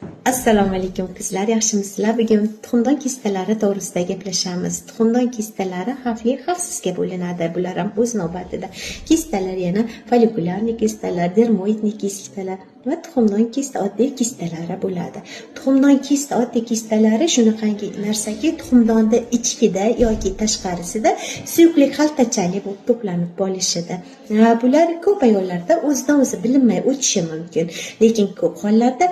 Assalomu alaykum qizlar, yaxshimisizlar? Bugun tuxumdon kistalari to'g'risida gaplashamiz. Tuxumdon kistalari xavfli, xavfsizga bo'linadi. Bular ham o'z navbatida kistalar yana folikulyarniy kistalar, dermoidniy kistalar va tuxumdon kista oddiy kistalari bo'ladi. Tuxumdon kista oddiy kistalari shunaqangi narsaki, tuxumdonni ichida yoki tashqarisida suyuqlik xaltachali bo'lib to'planib bo'lishadi. Bular ko'p ayollarda o'zidan o'zi bilinmay o'tishi mumkin, lekin ko'p hollarda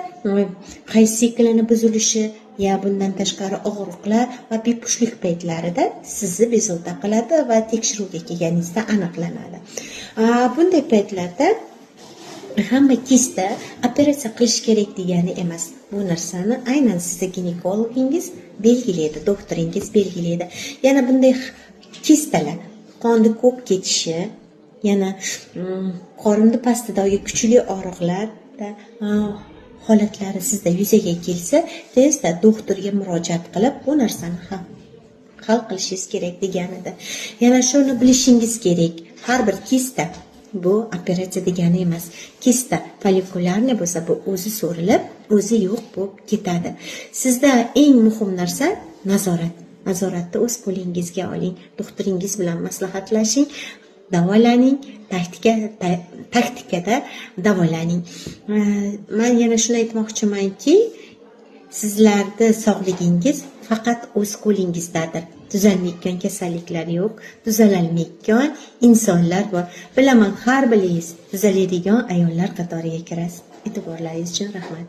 hayz siklini buzilishi ya bundan tashqari og'riqlar va bepushtlik paytlarida sizni bezovta qiladi va tekshiruvga kelganingizda aniqlanadi. Bunday paytlarda hamma kista operatsiya qilish kerak degani emas. Bu narsani aynan sizni ginekologingiz belgilaydi, doktoringiz belgilaydi. Yana bunday kistalar qonni ko'p ketishi, yana qorinni pastidagi kuchli og'riqlarda holatlari sizda yuzaga kelsa, tezda doktorga murojaat qilib, bu narsani hal qilishingiz kerak deganidir. Yana shuni bilishingiz kerak, har bir kista bu operatsiya degani emas. Kista folikulyarniy bo'lsa, bu o'zi so'rilib, o'zi yo'q bo'lib ketadi. Sizda eng muhim narsa nazorat. Nazoratni o'z qo'lingizga oling, doktoringiz bilan maslahatlashing, davolaning, taktikada davolaning. Men yana shuni aytmoqchimanki, sizlarning sog'ligingiz faqat o'z qo'lingizdadir. Tuzalmayotgan kasalliklar yo'q, tuzalolmayotgan insonlar bor. Bilaman, har biringiz tuzaladigan ayollar qatoriga kirasiz. E'tiborlaringiz uchun rahmat.